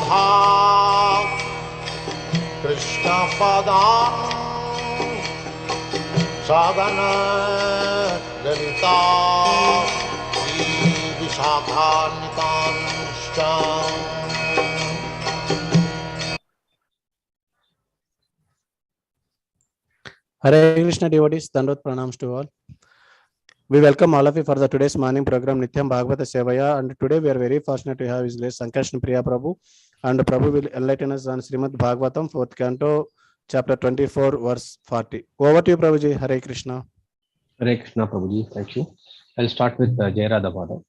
राधा कृष्ण पदां सगन Lalita विशाखान्वितांश्च। Hare Krishna devotees, Dandot pranams to all. We welcome all of you for the today's morning program Nityam Bhagavata Sevaya, and today we are very fortunate to have His Grace Sankarshan Priya Prabhu, and Prabhu will enlighten us on Srimad Bhagavatam, 4th canto, chapter 24, verse 40. Over to you, Prabhuji. Hare Krishna. Hare Krishna, Prabhuji. Thank you. I'll start with Jai Radha Madhava.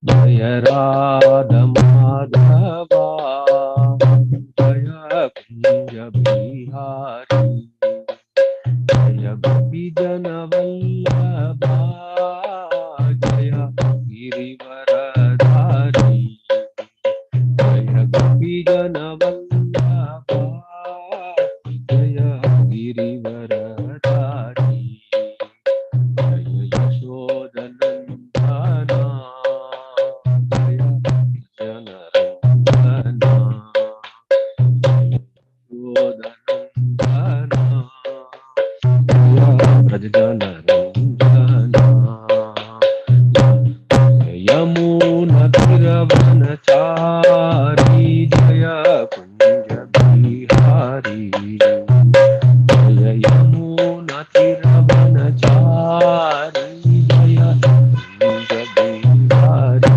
Jai Radha Madhava, Jaya Kunja Bihari, Jaya Gopi Jana Vallabha, Jaya Girivaradhari, Jaya Gopi Jana Vallabha, Jaya Girivaradhari, Jaya Yashodanandana, Jaya Janarandana, Yashodanandana, Jaya Brajjanarandana, Yamuna Tiravanachari, Jaya Kunja Bihari, Jaya Yamuna Tiravanachari, Jaya Kunja Bihari,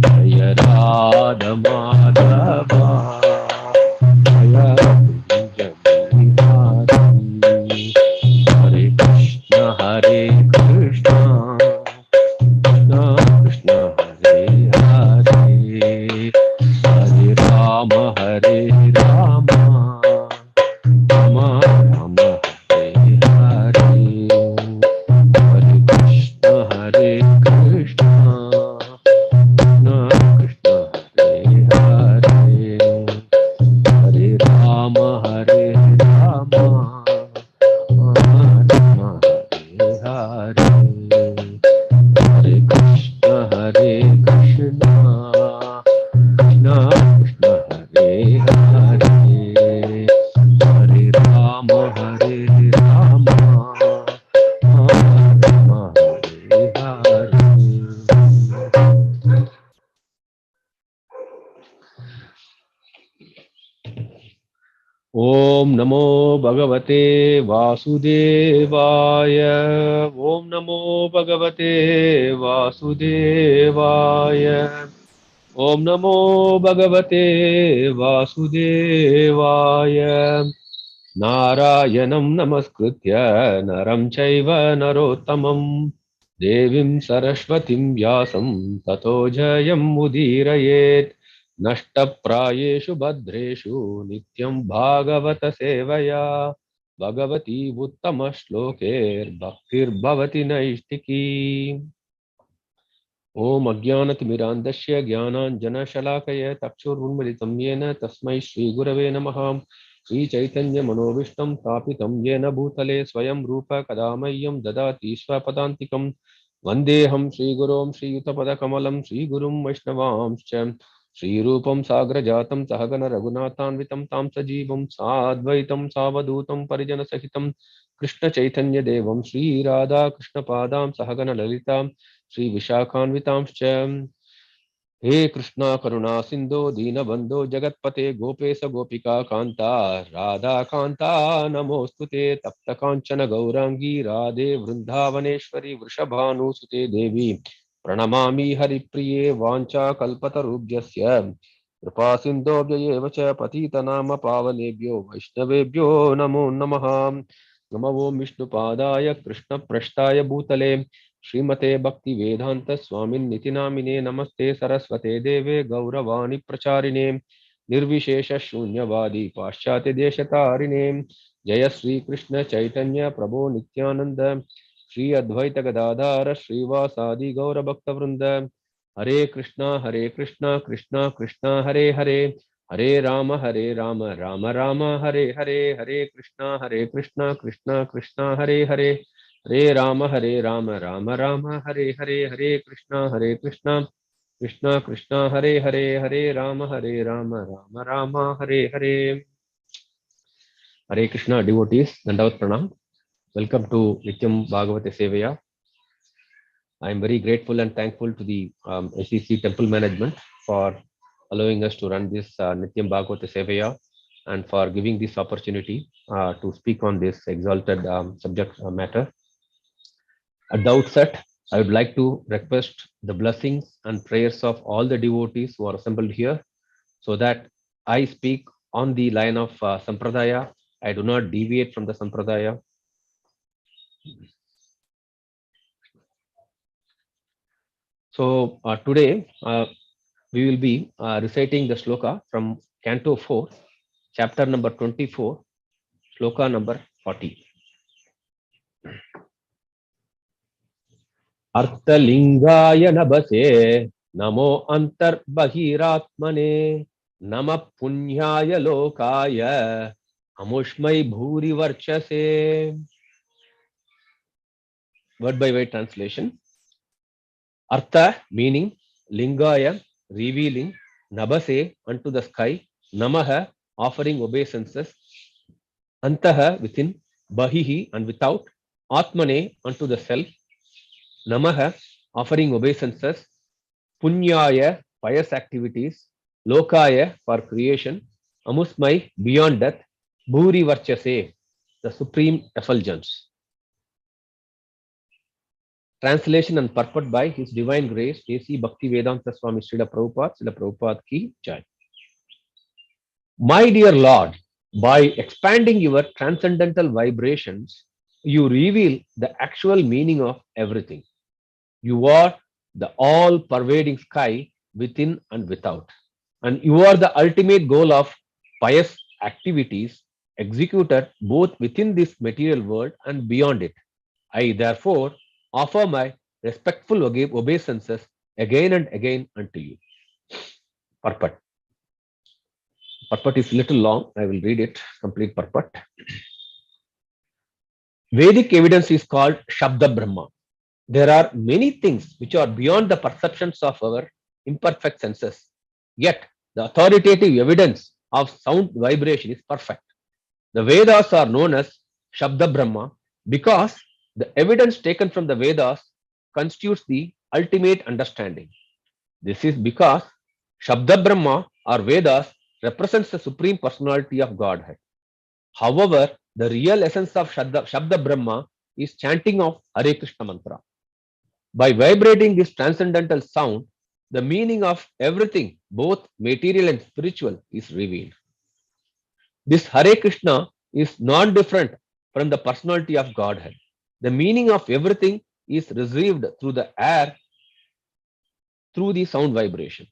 Jaya Radha Madhava, Jaya Kunja Bihari. Hare Krishna, Hare Krishna, Krishna Krishna, Hare Hare, Hare Rama, Hare Rama, Rama Rama, Hare Hare, Hare Krishna, Hare Krishna, Krishna Krishna, Hare Hare, Hare Rama, Hare Rama, Rama Hare Hare, Hare Krishna, Hare Krishna, Krishna Krishna, Hare Hare, Hare Rama, Hare Rama, Rama Hare Hare. Om Namo Bhagavate Vasudevaya. Om Namo Bhagavate Vasudevaya. Om Namo Bhagavate Vasudevaya. Narayanam Namaskritya Naram Chaiva Narottamam Devim Saraswatim Vyasam Tato Jayam Mudirayet. Nashtaprayeshu Bhadreshu Nityam Bhagavata Sevaya Bhagavati Uttama Shloker Bhaktir Bhavati Naishtiki. Om Ajnanatimirandasya Jnananjana Shalakaya Takshurunmilitam Yena Tasmai Shri Gurave Namaha. Shri Chaitanya Manovishtam Tapitam Yena Bhutale Swayam Rupa Kadamayam Dadati Swapadantikam Vandeham Shri Gurum Shri Yutapada Kamalam Shri Gurum Vaishnavamscha Shri Rupam Sagra Jatam Sahagana Raghunathanvitam Tam Sajivam Sadvaitam Savadutam Parijana Sahitam Krishna Chaitanya Devam Shri Radha Krishna Padam Sahagana Lalitam Shri Vishakhanvitamscha. He Krishna Karuna Sindhu Dina Bandhu Jagatpate Gopesa Gopika Kanta Radha Kanta Namostute Tapta Kanchana Gaurangi Radhe Vrindavaneshwari Vrishabhanu Sute Devi Pranamami Haripriye Vancha Kalpatarubhyasya Kripa Sindhobhyayeva cha Patita Nama Pavanebhyo Vaishnavebhyo Namo Namaha. Namo Om Vishnu Padaya Krishna Prashtaya Bhutale Srimate Bhakti Vedanta Swamin Nitinamine Namaste Saraswate Deve Gauravani Pracharine Nirvishesha Shunyavadi Paschate Deshatarine Jaya Sri Krishna Chaitanya Prabhu Nityananda Sri Advaita Gadadhara Srivasadi Gaura Bhakta Vrinda Hare Krishna Krishna Krishna Hare Hare Hare Rama Rama Rama Hare Hare Hare Krishna Krishna Krishna Hare Hare Hare Rama Rama Rama Hare Hare Hare Krishna Krishna Krishna Hare Hare Hare Rama Rama Rama Hare Hare. Hare Krishna devotees, Dandavat Pranam. Welcome to Nityam Bhagavata Sevaya. I am very grateful and thankful to the SEC Temple Management for allowing us to run this Nityam Bhagavata Sevaya and for giving this opportunity to speak on this exalted subject matter. At the outset, I would like to request the blessings and prayers of all the devotees who are assembled here so that I speak on the line of Sampradaya. I do not deviate from the Sampradaya. So today we will be reciting the sloka from Canto 4, chapter number 24, sloka number 40. Arthalingaya nabase namo antarbhahiratmane nama punyaya lokaya amushmai bhuri varchase. Word by word translation. Artha meaning, lingaya revealing, nabase unto the sky, namaha offering obeisances, antaha within, bahihi and without, atmane unto the self, namaha offering obeisances, punyaya pious activities, lokaya for creation, amusmai beyond death, bhuri varchase the supreme effulgence. Translation and purport by His Divine Grace, A.C. Bhaktivedanta Swami Srila Prabhupada ki Jai. My dear Lord, by expanding your transcendental vibrations, you reveal the actual meaning of everything. You are the all-pervading sky within and without. And you are the ultimate goal of pious activities executed both within this material world and beyond it. I therefore offer my respectful obeisances again and again unto you. Purport. Purport is little long. I will read it. Complete purport. Vedic evidence is called Shabda Brahman. There are many things which are beyond the perceptions of our imperfect senses. Yet the authoritative evidence of sound vibration is perfect. The Vedas are known as Shabda Brahma because the evidence taken from the Vedas constitutes the ultimate understanding. This is because Shabda Brahma or Vedas represents the Supreme Personality of Godhead. However, the real essence of Shabda Brahma is chanting of Hare Krishna mantra. By vibrating this transcendental sound, the meaning of everything, both material and spiritual, is revealed. This Hare Krishna is non-different from the personality of Godhead. The meaning of everything is received through the air, through the sound vibration.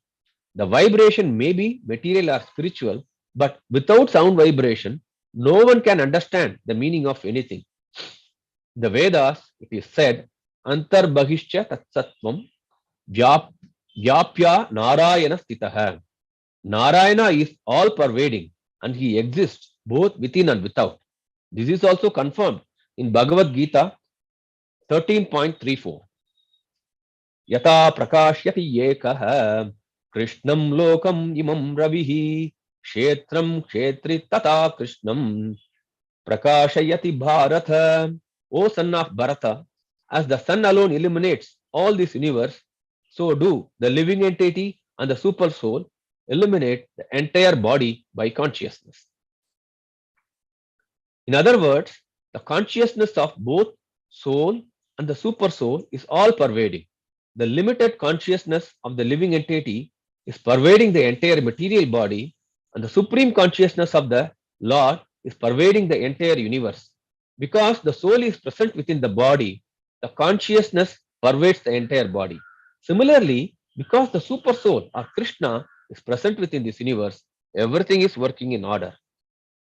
The vibration may be material or spiritual, but without sound vibration, no one can understand the meaning of anything. The Vedas, it is said, Antarbhahischa tatsatvam vyapya narayana stitaha. Narayana is all pervading and he exists both within and without. This is also confirmed in Bhagavad-Gita 13.34. Yata prakashyati yekaha krishnam lokam imam ravihi kshetram kshetri tata krishnam prakashayati bharata. O son of Bharata, as the sun alone illuminates all this universe, so do the living entity and the super soul illuminate the entire body by consciousness. In other words, the consciousness of both soul and the super soul is all pervading. The limited consciousness of the living entity is pervading the entire material body, and the supreme consciousness of the Lord is pervading the entire universe. Because the soul is present within the body, the consciousness pervades the entire body. Similarly, because the super soul or Krishna is present within this universe, everything is working in order.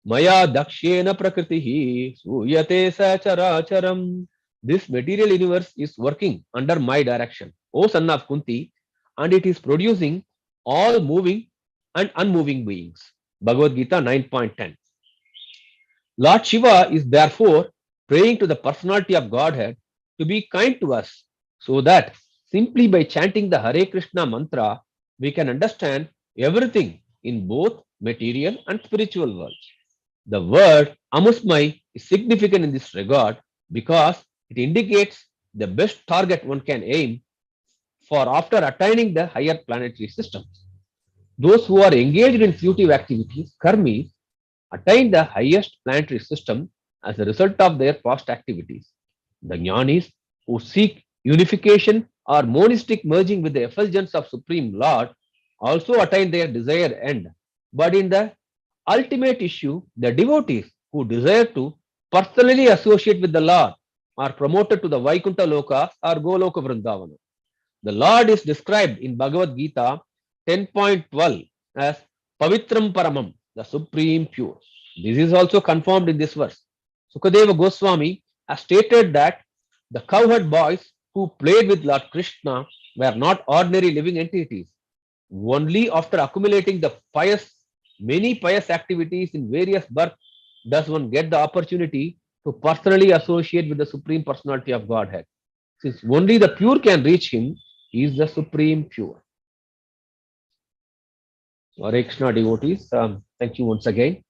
Maya dakshena prakritihi suyate sacharacharam. This material universe is working under my direction, O son of Kunti, and it is producing all moving and unmoving beings. Bhagavad-Gita 9.10. Lord Shiva is therefore praying to the personality of Godhead to be kind to us so that Simply by chanting the Hare Krishna mantra, we can understand everything in both material and spiritual worlds. The word amusmai is significant in this regard because it indicates the best target one can aim for after attaining the higher planetary systems. Those who are engaged in fruitive activities, karmis, attain the highest planetary system as a result of their past activities. The jnanis who seek unification or monistic merging with the effulgence of Supreme Lord also attain their desired end. But in the ultimate issue, the devotees who desire to personally associate with the Lord are promoted to the Vaikuntha Loka or Goloka Vrindavana. The Lord is described in Bhagavad-Gita 10.12 as Pavitram Paramam, the supreme pure. This is also confirmed in this verse. Sukadeva Goswami has stated that the cowherd boys who played with Lord Krishna were not ordinary living entities. Only after accumulating many pious activities in various births does one get the opportunity to personally associate with the Supreme Personality of Godhead. Since only the pure can reach him, he is the supreme pure. Hare Krishna devotees, thank you once again.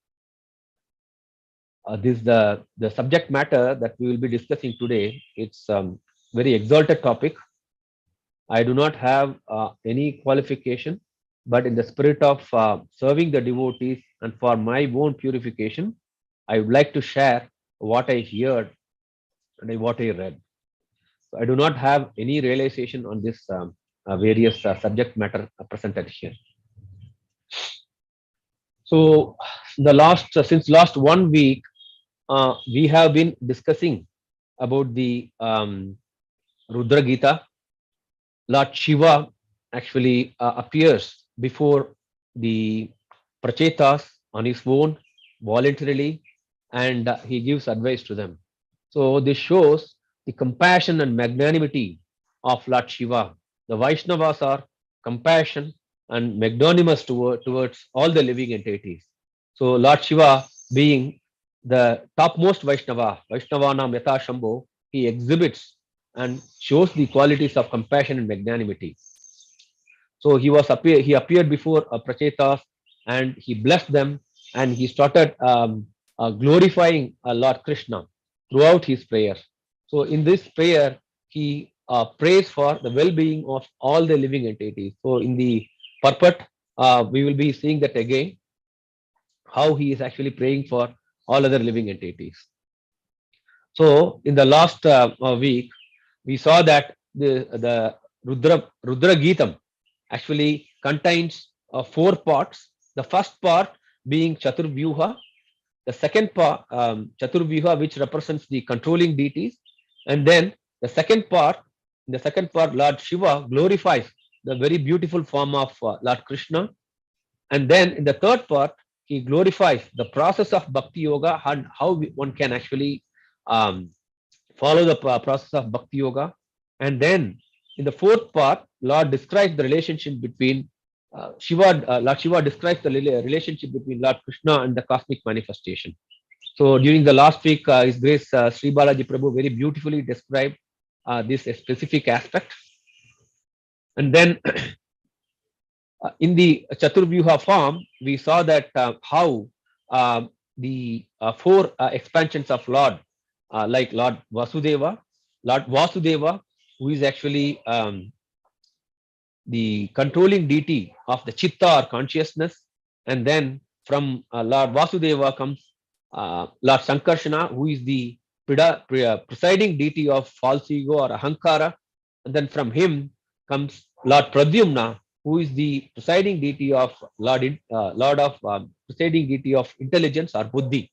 This is the subject matter that we will be discussing today. It's very exalted topic. I do not have any qualification, but in the spirit of serving the devotees and for my own purification, I would like to share what I heard and what I read. So I do not have any realization on this various subject matter presented here. So since last 1 week, we have been discussing about the Rudra Gita. Lord Shiva actually appears before the Prachetas on his own voluntarily, and he gives advice to them. So this shows the compassion and magnanimity of Lord Shiva. The Vaishnavas are compassion and magnanimous towards all the living entities. So Lord Shiva being the topmost Vaishnava, Vaishnavanam Yatha Shambho, he exhibits and shows the qualities of compassion and magnanimity. So he appeared before Prachetas and he blessed them and he started glorifying Lord Krishna throughout his prayer. So in this prayer, he prays for the well-being of all the living entities. So in the purport, we will be seeing that again, how he is actually praying for all other living entities. So in the last week, we saw that the Rudra Gitam actually contains 4 parts. The first part being Chaturvyuha, the second part Chaturvyuha, which represents the controlling deities, and then the second part, Lord Shiva glorifies the very beautiful form of Lord Krishna, and then in the third part he glorifies the process of Bhakti Yoga and how one can actually follow the process of Bhakti Yoga. And then in the fourth part, Lord describes the relationship between Lord Shiva describes the relationship between Lord Krishna and the cosmic manifestation. So during the last week, His Grace Sri Balaji Prabhu very beautifully described this specific aspect. And then in the Chaturvyuha form, we saw that how the 4 expansions of Lord, like Lord Vasudeva, who is actually the controlling deity of the Chitta or consciousness, and then from Lord Vasudeva comes Lord Sankarshana, who is the presiding deity of false ego or ahankara, and then from him comes Lord Pradyumna, who is the presiding deity of presiding deity of intelligence or buddhi,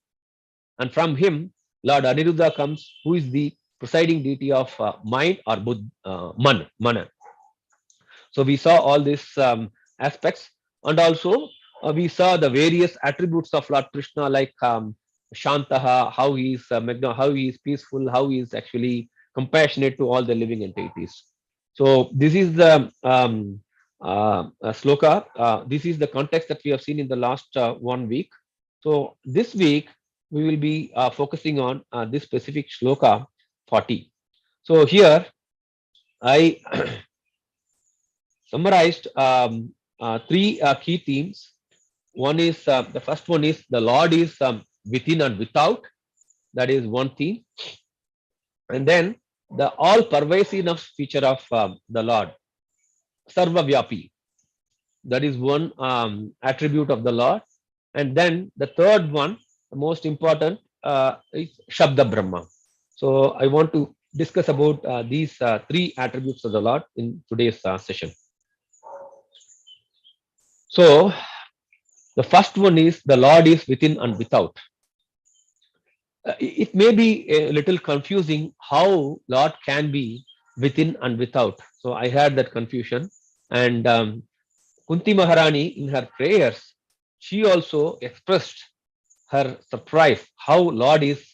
and from him Lord Aniruddha comes, who is the presiding deity of mind or mana. So we saw all these aspects, and also we saw the various attributes of Lord Krishna, like Shantaha, how he is peaceful, how he is actually compassionate to all the living entities. So this is the sloka. This is the context that we have seen in the last 1 week. So this week we will be focusing on this specific sloka 40. So here I summarized three key themes. One is the first one is the Lord is within and without. That is one theme. And then the all pervasiveness feature of the Lord, Sarva Vyapi. That is one attribute of the Lord. And then the third one, the most important, is Shabda Brahman. So I want to discuss about these three attributes of the Lord in today's session. So the first one is the Lord is within and without. It may be a little confusing how Lord can be within and without. So I had that confusion. And Kunti Maharani in her prayers, she also expressed her surprise how Lord is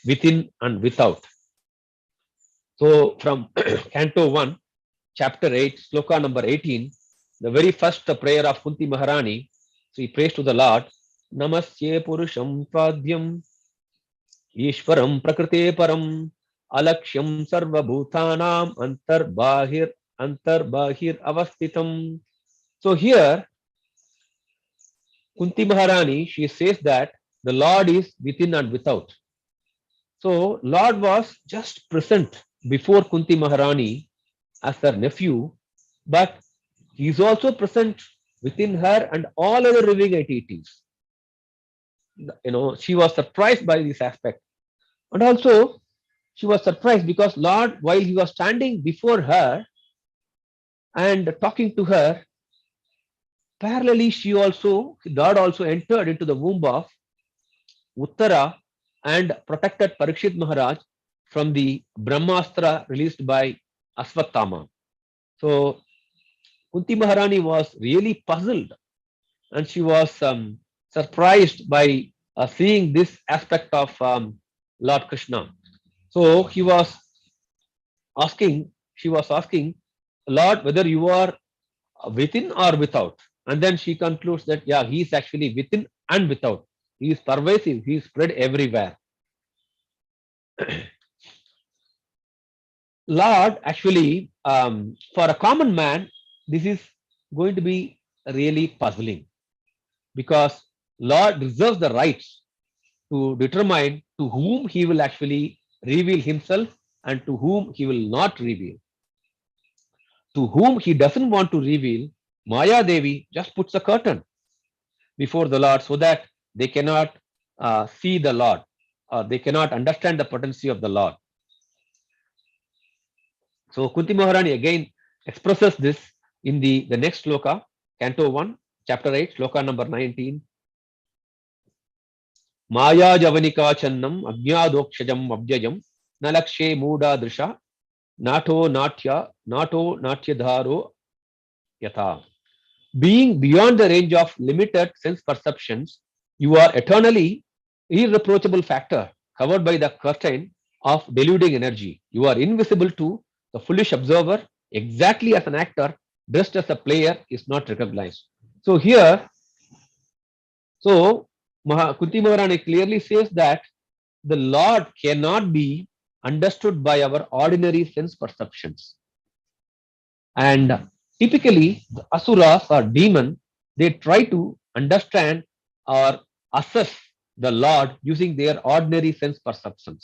within and without. So from Canto 1, Chapter 8, Sloka number 18, the very first prayer of Kunti Maharani, she prays to the Lord, Namasye Purusham Tvadyam Ishvaram Prakrite Param Alaksham Sarva Bhutanam Antar Bahir Avastitam. So here, Kunti Maharani, she says that the Lord is within and without. So Lord was just present before Kunti Maharani as her nephew, but he is also present within her and all other living entities. She was surprised by this aspect. And also, she was surprised because Lord, while he was standing before her and talking to her, parallelly, God also entered into the womb of Uttara and protected Parikshit Maharaj from the Brahmastra released by Asvatthama. So, Kunti Maharani was really puzzled and she was surprised by seeing this aspect of Lord Krishna. So she was asking, Lord, whether you are within or without. And then she concludes that, yeah, he is actually within and without. He is pervasive, he is spread everywhere. Lord, actually, for a common man, this is going to be really puzzling because Lord reserves the rights to determine to whom he will actually reveal himself and to whom he will not reveal. To whom he doesn't want to reveal, Maya Devi just puts a curtain before the Lord so that they cannot see the Lord or they cannot understand the potency of the Lord. So Kunti Maharani again expresses this in the next sloka, Canto 1, Chapter 8, Sloka number 19. Maya Javanika Channam Agyadokshajam Abjayam Nalakshe Muda Drisha Nato Natya Dharo Yatha. Being beyond the range of limited sense perceptions, you are eternally irreproachable factor covered by the curtain of deluding energy. You are invisible to the foolish observer, exactly as an actor dressed as a player is not recognized. So here, Kunti Maharani clearly says that the Lord cannot be understood by our ordinary sense perceptions. And typically, the asuras or demon, they try to understand or assess the Lord using their ordinary sense perception.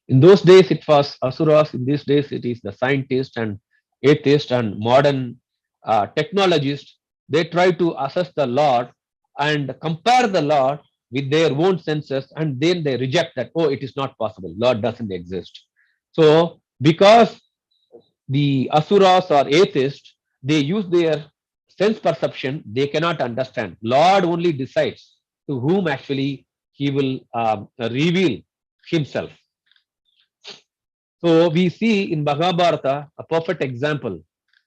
In those days, it was asuras. In these days, it is the scientists and atheists and modern technologists. They try to assess the Lord and compare the Lord with their own senses, and then they reject that, oh, it is not possible. Lord doesn't exist. So, because the asuras or atheists, they use their sense perception, they cannot understand. Lord only decides to whom actually he will reveal himself. So we see in Bhagavad-Gita a perfect example.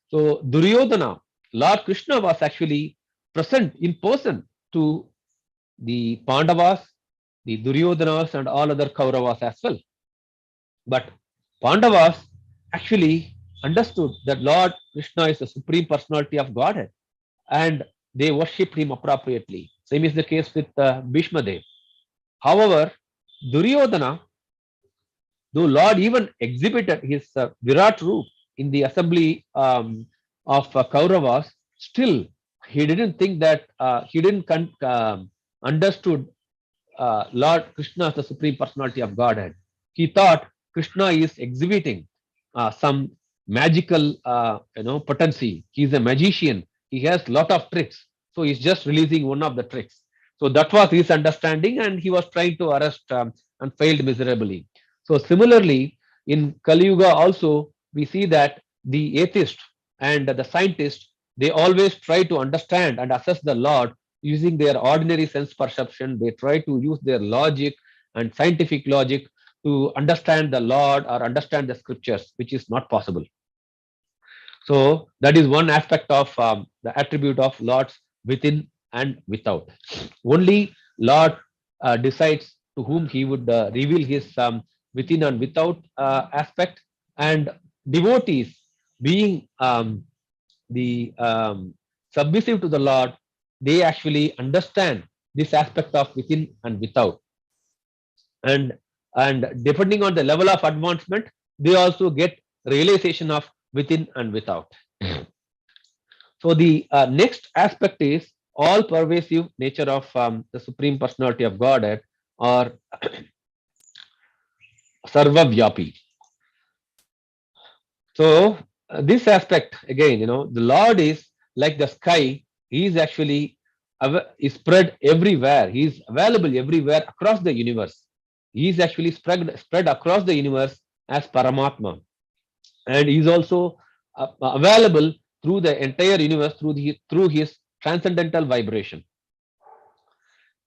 So Duryodhana, Lord Krishna was actually present in person to the Pandavas, the Duryodhanas and all other Kauravas as well. But Pandavas actually understood that Lord Krishna is the supreme personality of Godhead and they worshipped him appropriately. Same is the case with Bhishma Dev. However, Duryodhana, though Lord even exhibited his Virat Roop in the assembly of Kauravas, still he didn't think that he didn't understood Lord Krishna as the Supreme Personality of Godhead. He thought Krishna is exhibiting some magical potency. He is a magician. He has lot of tricks. So he's just releasing one of the tricks. So that was his understanding, and he was trying to arrest and failed miserably. So similarly, in Kali Yuga also, we see that the atheist and the scientist, they always try to understand and assess the Lord using their ordinary sense perception. They try to use their logic and scientific logic to understand the Lord or understand the scriptures, which is not possible. So that is one aspect of the attribute of Lord's within and without. Only Lord decides to whom he would reveal his within and without aspect, and devotees, being the submissive to the Lord, they actually understand this aspect of within and without, and depending on the level of advancement, they also get realization of within and without. So the next aspect is all pervasive nature of the Supreme Personality of Godhead, or Sarvavyapi. So this aspect, again, the Lord is like the sky. He is actually is spread everywhere. He is available everywhere across the universe. He is actually spread across the universe as Paramatma, and he is also available through the entire universe through his transcendental vibration.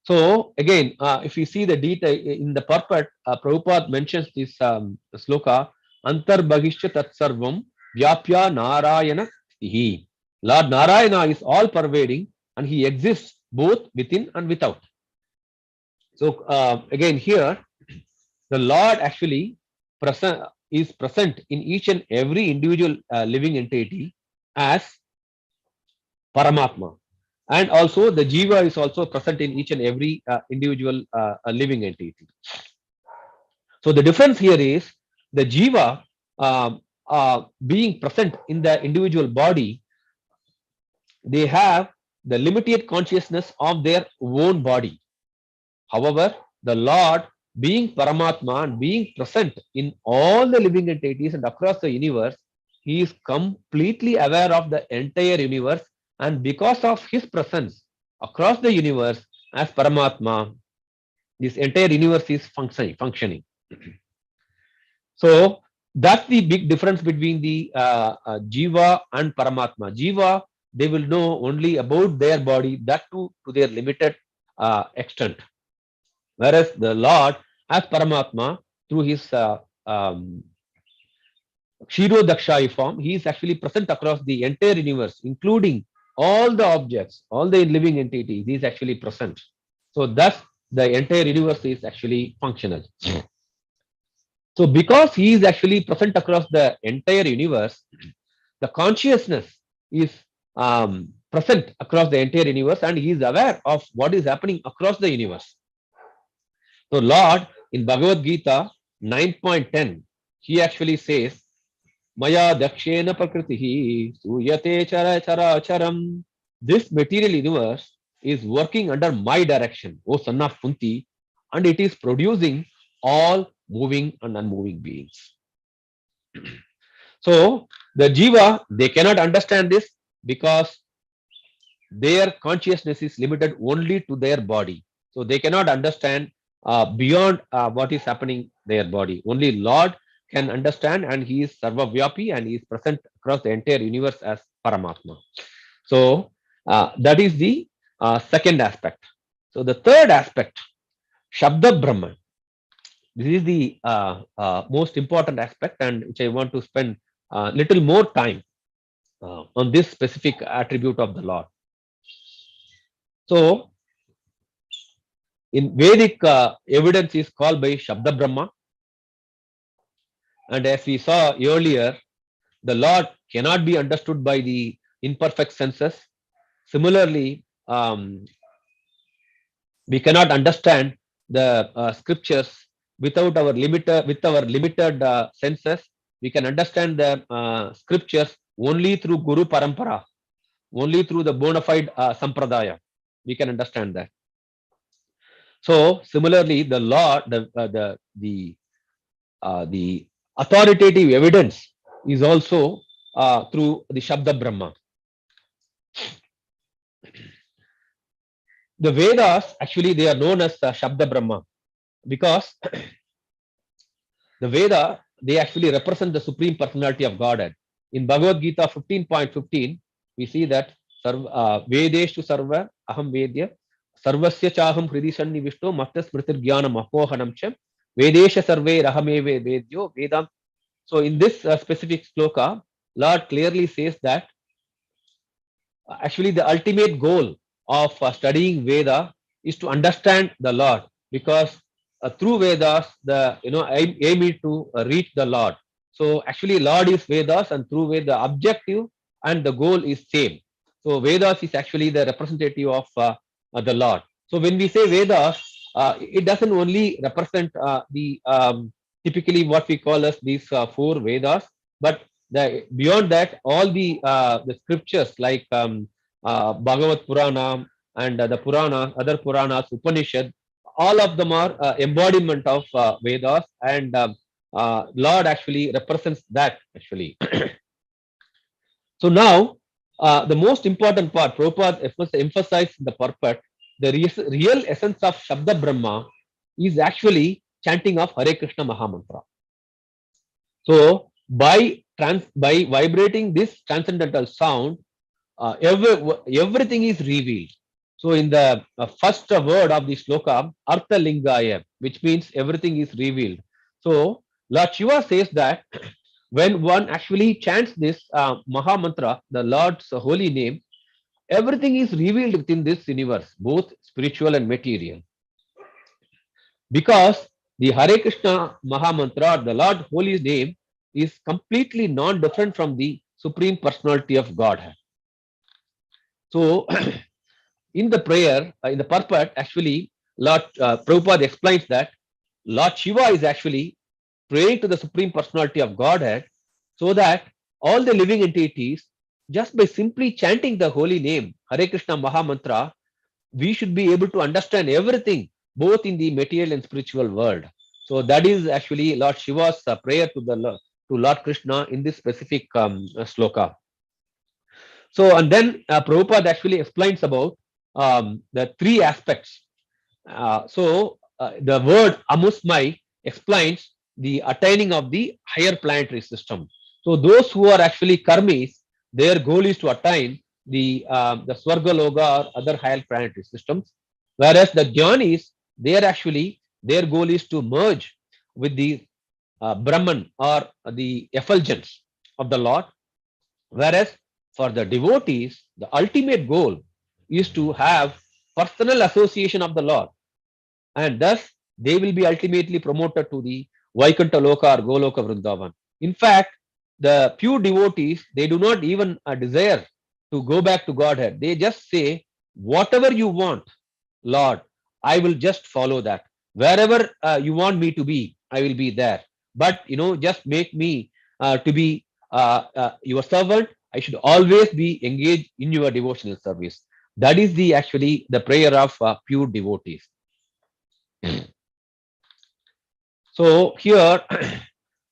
So again, if you see the detail in the purport, Prabhupada mentions this sloka, Antarbhagishya Tatsarvam Vyapya Narayana Stihi. Lord Narayana is all pervading, and he exists both within and without. So again here, the Lord actually is present in each and every individual living entity as Paramatma. And also the Jiva is also present in each and every individual living entity. So the difference here is the Jiva being present in the individual body, they have the limited consciousness of their own body. However, the Lord, being Paramatma and being present in all the living entities and across the universe, he is completely aware of the entire universe, and because of his presence across the universe as Paramatma, this entire universe is functioning. So that's the big difference between the Jiva and Paramatma. Jiva, they will know only about their body, that too to their limited extent. Whereas the Lord, as Paramatma, through his Kshiro Dakshai form, he is actually present across the entire universe, including all the objects, all the living entities. He is actually present. So thus the entire universe is actually functional. So because he is actually present across the entire universe, the consciousness is present across the entire universe, and he is aware of what is happening across the universe. So Lord, in Bhagavad-Gita 9.10, he actually says, Maya dakshena prakritihi suyate chara chara charam. This material universe is working under my direction, O son of Kunti, and it is producing all moving and unmoving beings. So the Jiva, they cannot understand this because their consciousness is limited only to their body. So they cannot understand beyond what is happening their body. Only Lord can understand, and he is Sarvavyapi, and he is present across the entire universe as Paramatma. So that is the second aspect. So the third aspect, Shabda Brahman. This is the most important aspect, and which I want to spend a little more time on this specific attribute of the Lord. So in Vedic evidence is called by Shabda Brahma, and as we saw earlier, the Lord cannot be understood by the imperfect senses. Similarly, we cannot understand the scriptures without our limited senses, we can understand the scriptures only through Guru Parampara, only through the bona fide Sampradaya. We can understand that. So similarly, the law, the authoritative evidence is also through the Shabda Brahma. The Vedas, actually, they are known as Shabda Brahma because the Veda, they actually represent the Supreme Personality of Godhead. In Bhagavad-Gita 15.15, we see that Vedeshu Sarva Aham Vedya Sarvasya Chaham Hridi Sannivishto Matta Smritir Jnanam Apohanam Chem Vedesha Sarve Rahameve Vedyo Vedam. So in this specific sloka, Lord clearly says that actually the ultimate goal of studying Veda is to understand the Lord, because through Vedas the aim is to reach the Lord. So actually Lord is Vedas, and through Veda the objective and the goal is same. So Vedas is actually the representative of the Lord. So when we say Vedas, it doesn't only represent the typically what we call as these four Vedas, but beyond that, all the scriptures like Bhagavad Purana and the Purana, other Puranas, Upanishad, all of them are embodiment of Vedas, and Lord actually represents that actually. So now, the most important part, Prabhupada emphasized in the purport, the real essence of Shabda Brahma is actually chanting of Hare Krishna Mahamantra. So by vibrating this transcendental sound, everything is revealed. So in the first word of the sloka, Artha Lingaya, which means everything is revealed. So Lord Shiva says that when one actually chants this Mahamantra, the Lord's holy name, everything is revealed within this universe, both spiritual and material. Because the Hare Krishna Mahamantra, the Lord holy name, is completely non-different from the Supreme Personality of Godhead. So in the prayer, in the purport, actually, Lord Prabhupada explains that Lord Shiva is actually praying to the Supreme Personality of Godhead, so that all the living entities, just by simply chanting the holy name, Hare Krishna Mahamantra, we should be able to understand everything, both in the material and spiritual world. So that is actually Lord Shiva's prayer to Lord Krishna in this specific sloka. So, and then Prabhupada actually explains about the three aspects. The word Amusmai explains the attaining of the higher planetary system. So those who are actually karmis, their goal is to attain the Swarga Loga or other higher planetary systems, whereas the Jnanis, their goal is to merge with the Brahman or the effulgence of the Lord, whereas for the devotees, the ultimate goal is to have personal association of the Lord, and thus they will be ultimately promoted to the Vaikuntha Loka or Goloka Vrindavan. In fact, the pure devotees, they do not even desire to go back to Godhead. They just say, whatever you want, Lord, I will just follow that. Wherever you want me to be, I will be there. But, just make me to be your servant. I should always be engaged in your devotional service. That is actually the prayer of pure devotees. So here,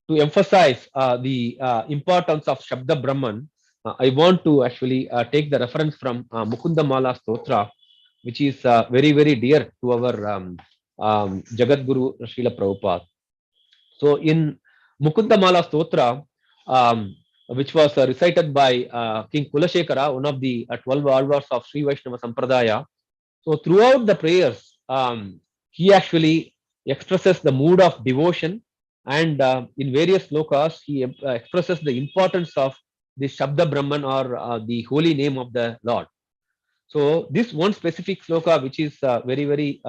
to emphasize the importance of Shabda Brahman, I want to actually take the reference from Mukunda Mala Stotra, which is very, very dear to our Jagat Guru Srila Prabhupada. So in Mukunda Mala Stotra, which was recited by King Kulashekara, one of the 12 alvars of Sri Vaishnava Sampradaya. So throughout the prayers, he actually expresses the mood of devotion, and in various slokas, he expresses the importance of the Shabda Brahman or the holy name of the Lord. So this one specific sloka, which is very, very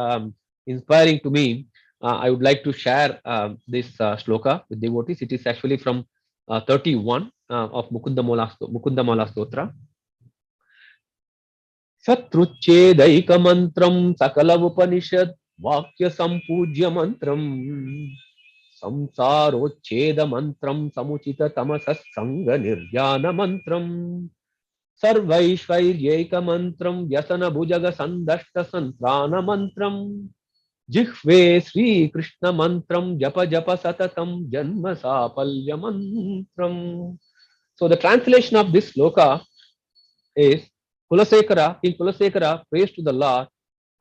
inspiring to me, I would like to share this sloka with devotees. It is actually from 31 of Mukunda Mala Stotra. Satruchedaika mantram sakala upanishad vakya sampujya mantram samsarocheda mantram samuchita tamasas sanga nirjana mantram sarvaishvairyeika mantram vyasana bhujaga sandashta santrana mantram jihve Sri Krishna mantram japa japa satatam janma sapalya mantram. So the translation of this sloka is King Kulasekara prays to the Lord,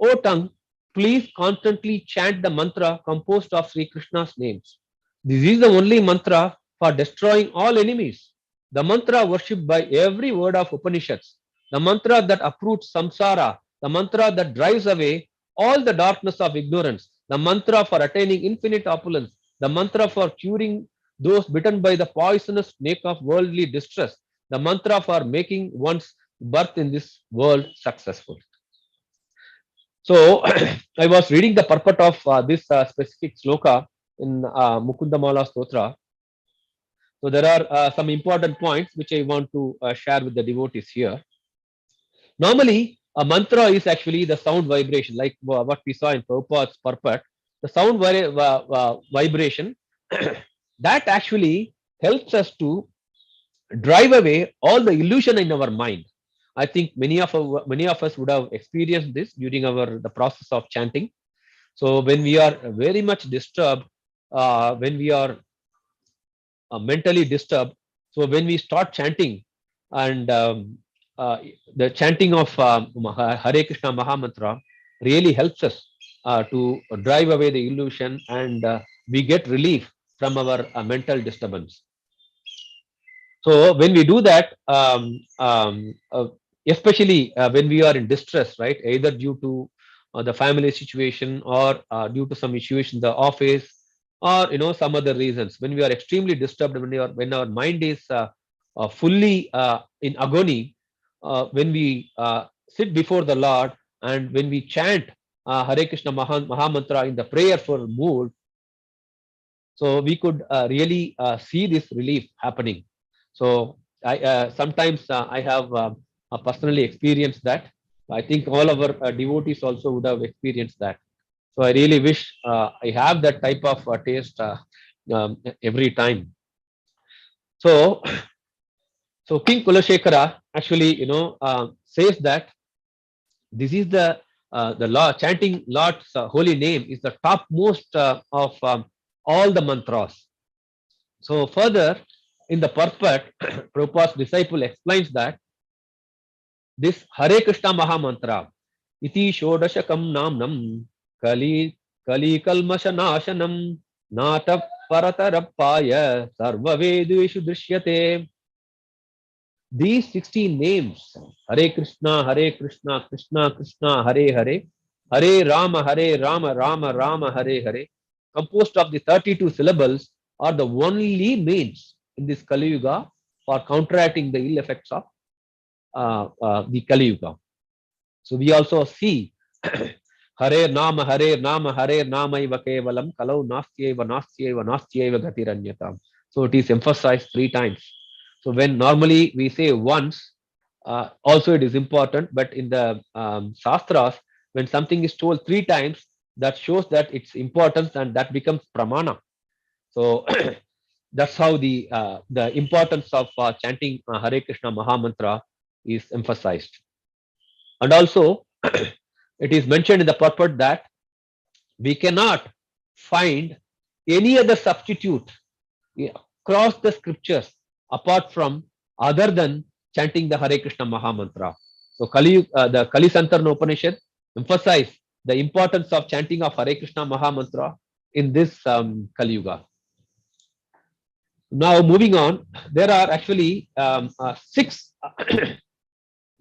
O tongue, please constantly chant the mantra composed of Sri Krishna's names. This is the only mantra for destroying all enemies. The mantra worshipped by every word of Upanishads. The mantra that uproots samsara. The mantra that drives away all the darkness of ignorance. The mantra for attaining infinite opulence. The mantra for curing those bitten by the poisonous snake of worldly distress. The mantra for making one's birth in this world successful. So I was reading the purport of this specific sloka in Mukundamala Stotra. So there are some important points which I want to share with the devotees here. Normally, a mantra is actually the sound vibration, like what we saw in Prabhupada's purport. The sound vibration that actually helps us to drive away all the illusion in our mind. I think many of us would have experienced this during the process of chanting. So when we are very much disturbed, when we are mentally disturbed, so when we start chanting, and the chanting of Hare Krishna Mahamantra really helps us to drive away the illusion, and we get relief from our mental disturbance. So when we do that, especially when we are in distress, right, either due to the family situation, or due to some issue in the office, or some other reasons, when we are extremely disturbed, when our mind is fully in agony, when we sit before the Lord, and when we chant Hare Krishna Mahamantra in the prayerful mood, so we could really see this relief happening. So I sometimes I have personally experienced that. I think all our devotees also would have experienced that. So I really wish I have that type of taste every time. So King Kulashekara actually says that this is the law. Chanting Lord's holy name is the topmost of all the mantras. So further in the purport, Prabhupada's disciple explains that this Hare Krishna Mahamantra iti shodashakam namnam kali kalmashanashanam nata paratarappaya sarva vedeshu drishyate. These 16 names, Hare Krishna, Krishna Krishna, Hare Hare, Hare Rama, Rama Rama, Hare Hare, composed of the 32 syllables, are the only means in this Kali Yuga for counteracting the ill effects of the Kali Yuga. So we also see Hare Nama, Hare Nama Iva Kevalam, Kalau Nastyeva Gatiranyata. So it is emphasized 3 times. So when normally we say once, also it is important, but in the Shastras, when something is told 3 times, that shows that its importance, and that becomes pramana. So that's how the importance of chanting Hare Krishna Mahamantra is emphasized. And also it is mentioned in the purport that we cannot find any other substitute across the scriptures apart from other than chanting the Hare Krishna Mahamantra. So the Kali Santarna Upanishad emphasize the importance of chanting of Hare Krishna Mahamantra in this Kali Yuga. Now moving on, there are actually 6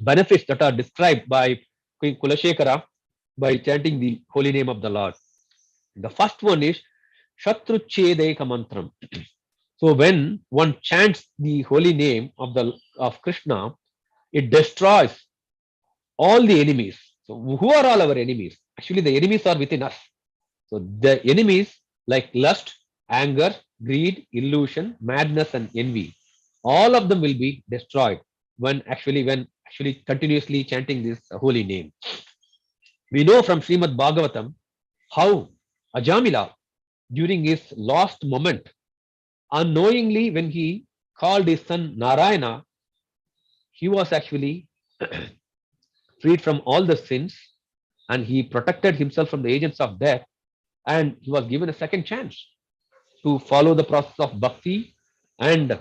benefits that are described by King Kulashekara by chanting the holy name of the Lord. The first one is Shatruchedeka Mantram. So when one chants the holy name of Krishna, it destroys all the enemies. So who are all our enemies? Actually, the enemies are within us. So the enemies like lust, anger, greed, illusion, madness, and envy, all of them will be destroyed when actually continuously chanting this holy name. We know from Srimad Bhagavatam how Ajamila during his last moment, unknowingly when he called his son Narayana, he was actually freed from all the sins and he protected himself from the agents of death, and he was given a second chance to follow the process of bhakti and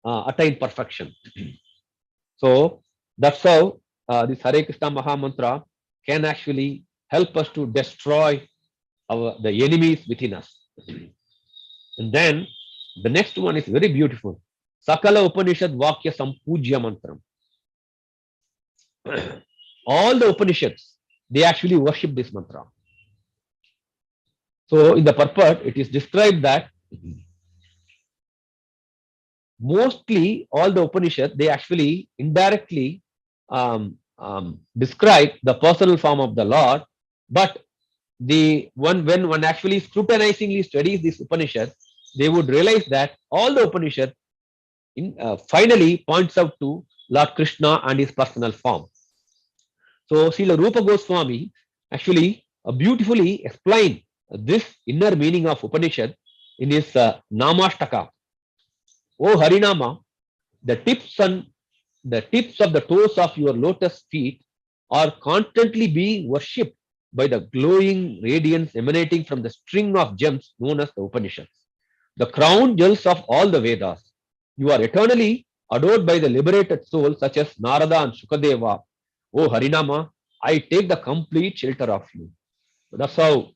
attain perfection. So that's how this Hare Krishna Maha Mantra can actually help us to destroy the enemies within us. And then the next one is very beautiful. Sakala Upanishad Vakya Sampujya Mantram. All the Upanishads, they actually worship this mantra. So in the purport, it is described that mostly all the Upanishads, they actually indirectly describe the personal form of the Lord, but when one actually scrutinizingly studies this Upanishad, they would realize that all the Upanishad finally points out to Lord Krishna and his personal form. So Srila Rupa Goswami actually beautifully explained this inner meaning of Upanishad in his Namashtaka. O Harinama, the tips of the toes of your lotus feet are constantly being worshipped by the glowing radiance emanating from the string of gems known as the Upanishads, the crown jewels of all the Vedas. You are eternally adored by the liberated souls such as Narada and Shukadeva. O Harinama, I take the complete shelter of you. That's how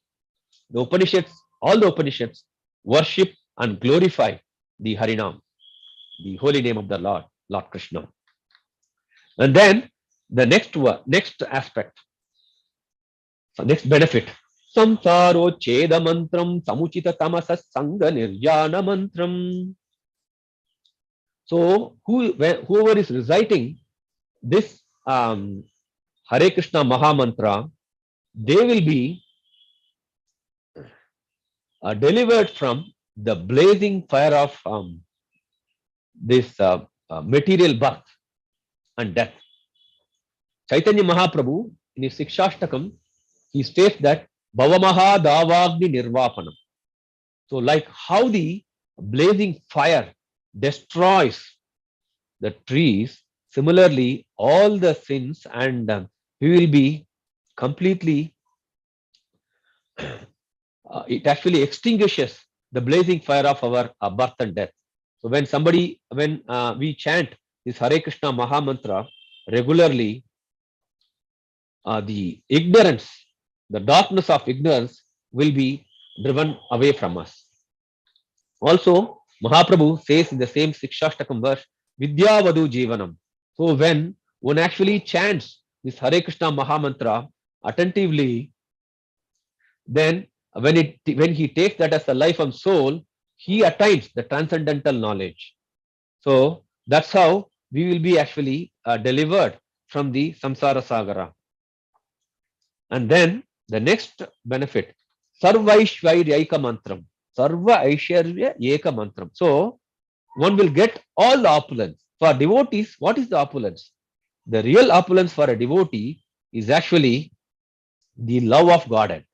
the Upanishads, all the Upanishads, worship and glorify the Harinam, the holy name of the Lord, Lord Krishna. And then the next aspect, next benefit. Samsaro Cheda Mantram Samuchita Tamasa Sanga Nirjana Mantram. So whoever is reciting this Hare Krishna Maha Mantra, they will be delivered from the blazing fire of this material birth and death. Chaitanya Mahaprabhu in his Sikshashtakam, he states that Bhavamaha Davagni Nirvapanam. So like how the blazing fire destroys the trees, similarly all the sins, and we will be completely, it actually extinguishes the blazing fire of our birth and death. So when we chant this Hare Krishna Maha Mantra regularly, the ignorance, the darkness of ignorance will be driven away from us. Also, Mahaprabhu says in the same Sikshashtakam verse, Vidyavadu Jivanam. So when one actually chants this Hare Krishna Maha Mantra attentively, then when he takes that as the life and soul, he attains the transcendental knowledge. So that's how we will be actually delivered from the samsara sagara. And then the next benefit, Sarvaishvarya Eka Mantram. Sarva Aishwarya Eka Mantram. So one will get all the opulence. For devotees, what is the opulence? The real opulence for a devotee is actually the love of Godhead.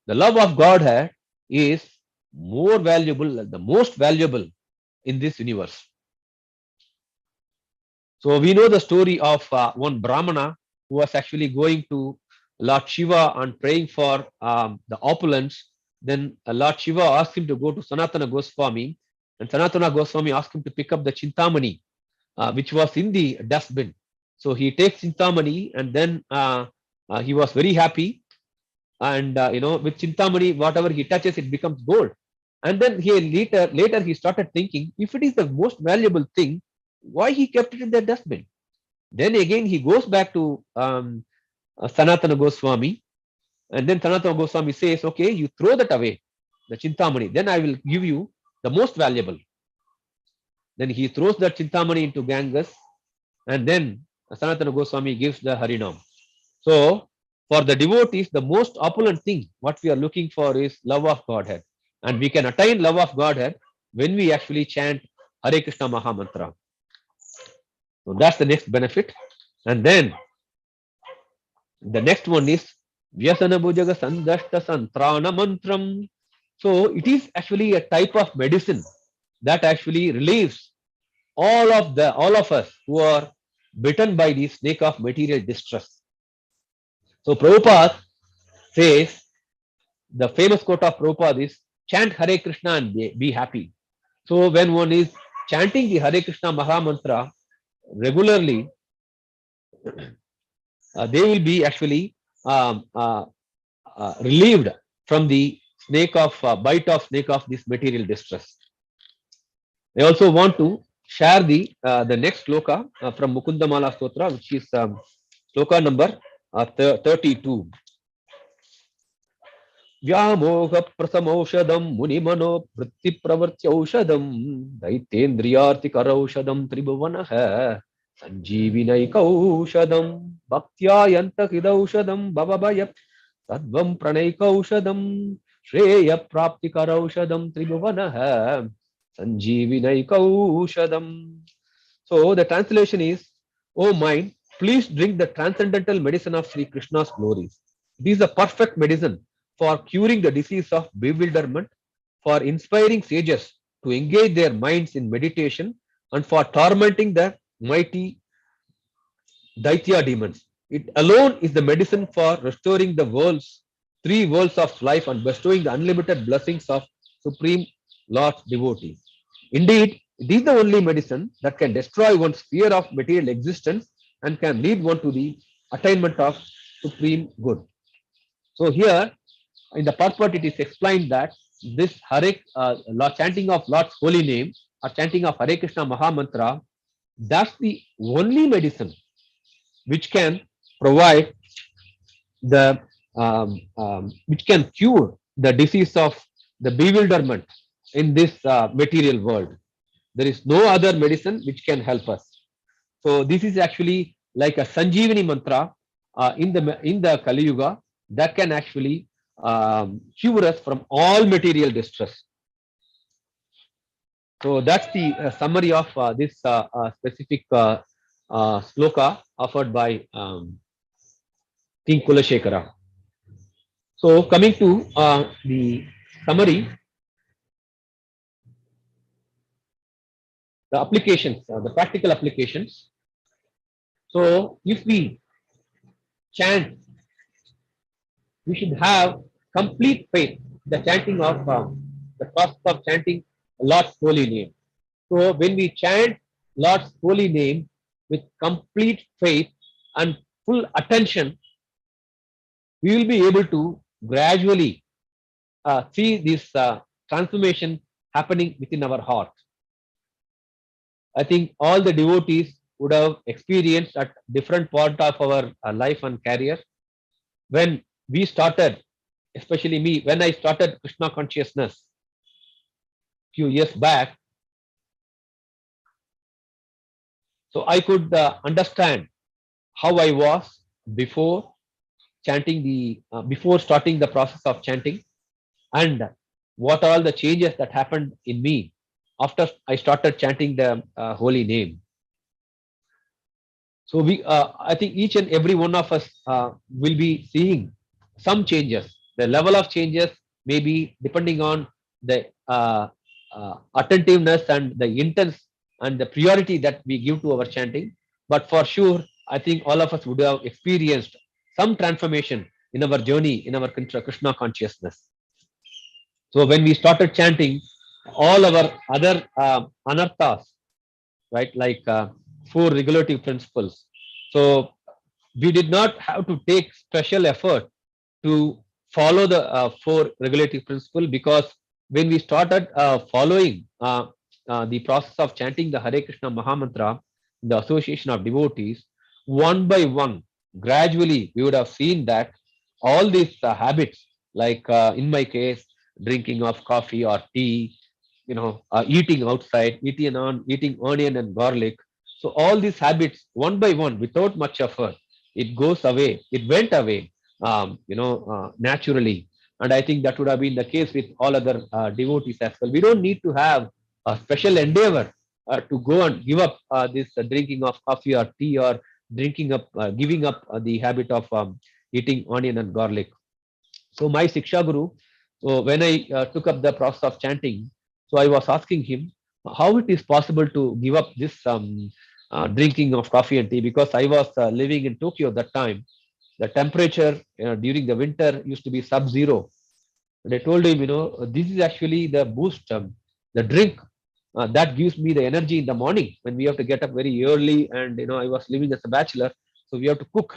The love of Godhead is more valuable, the most valuable in this universe. So we know the story of one Brahmana who was actually going to Lord Shiva and praying for the opulence. Then Lord Shiva asked him to go to Sanatana Goswami, and Sanatana Goswami asked him to pick up the Chintamani, which was in the dustbin. So he takes Chintamani, and then he was very happy. And with Chintamani, whatever he touches, it becomes gold. And then later he started thinking, if it is the most valuable thing, why he kept it in the dustbin? Then again he goes back to Sanatana Goswami, and then Sanatana Goswami says, okay, you throw that away, the Chintamani, then I will give you the most valuable. Then he throws that Chintamani into Ganges, and then Sanatana Goswami gives the Harinam. So for the devotees, the most opulent thing what we are looking for is love of Godhead, and we can attain love of Godhead when we actually chant Hare Krishna Maha Mantra. So that's the next benefit. And then the next one is Vyasana Bhujaga Sandashta Santrana Mantram. So it is actually a type of medicine that actually relieves all of us who are bitten by the snake of material distress. So Prabhupada says, the famous quote of Prabhupada is, chant Hare Krishna and be happy. So when one is chanting the Hare Krishna Maha Mantra regularly, they will be actually relieved from the snake of bite of snake of this material distress. I also want to share the next sloka from Mukundamala Stotra, which is sloka number 32. व्यामोह प्रसमौषधम मुनिमनो वृत्ति प्रवृत्त्यौषधम दैतेन्द्रियार्तिकरौषधम त्रिभुवन संजीविनैकौषधम भक्त्यायन्तहृदौषधम भवभय तद्वं प्रणैकौषधम श्रेय प्राप्तिकरौषधम त्रिभुवन संजीविनैकौषधम. So the translation is, O mind, please drink the transcendental medicine of Sri Krishna's glories. This is a perfect medicine for curing the disease of bewilderment, for inspiring sages to engage their minds in meditation, and for tormenting the mighty Daitya demons. It alone is the medicine for restoring the worlds, three worlds of life, and bestowing the unlimited blessings of Supreme Lord's devotees. Indeed, it is the only medicine that can destroy one's fear of material existence and can lead one to the attainment of supreme good. So here, in the purport, it is explained that this chanting of Lord's holy name or chanting of Hare Krishna Maha Mantra, that's the only medicine which can provide which can cure the disease of the bewilderment in this material world. There is no other medicine which can help us. So this is actually like a Sanjeevani mantra in the Kali Yuga that can actually cure us from all material distress. So that's the summary of this specific sloka offered by King Kulashekara. So coming to the summary, the applications, the practical applications. So if we chant, we should have complete faith. The chanting of the process of chanting Lord's holy name. So when we chant Lord's holy name with complete faith and full attention, we will be able to gradually see this transformation happening within our heart. I think all the devotees would have experienced at different part of our life and career. When we started, especially me, when I started Krishna consciousness few years back, so I could understand how I was before chanting before starting the process of chanting, and what all the changes that happened in me after I started chanting the holy name. So I think each and every one of us will be seeing some changes. The level of changes may be depending on the attentiveness and the intense and the priority that we give to our chanting. But for sure, I think all of us would have experienced some transformation in our journey, in our Krishna consciousness. So when we started chanting, all our other anarthas, right, like 4 regulative principles. So we did not have to take special effort to follow the 4 regulative principles, because when we started following the process of chanting the Hare Krishna Maha Mantra, the association of devotees, one by one, gradually we would have seen that all these habits, like in my case, drinking of coffee or tea, eating outside, eating onion and garlic. So all these habits, one by one, without much effort, it goes away. It went away, naturally. And I think that would have been the case with all other devotees as well. We don't need to have a special endeavor to go and give up this drinking of coffee or tea, or giving up the habit of eating onion and garlic. So my Siksha Guru So when I took up the process of chanting, so I was asking him how it is possible to give up this drinking of coffee and tea, because I was living in Tokyo at that time. The temperature during the winter used to be sub-zero. And I told him, this is actually the boost, the drink that gives me the energy in the morning when we have to get up very early. And, I was living as a bachelor. So we have to cook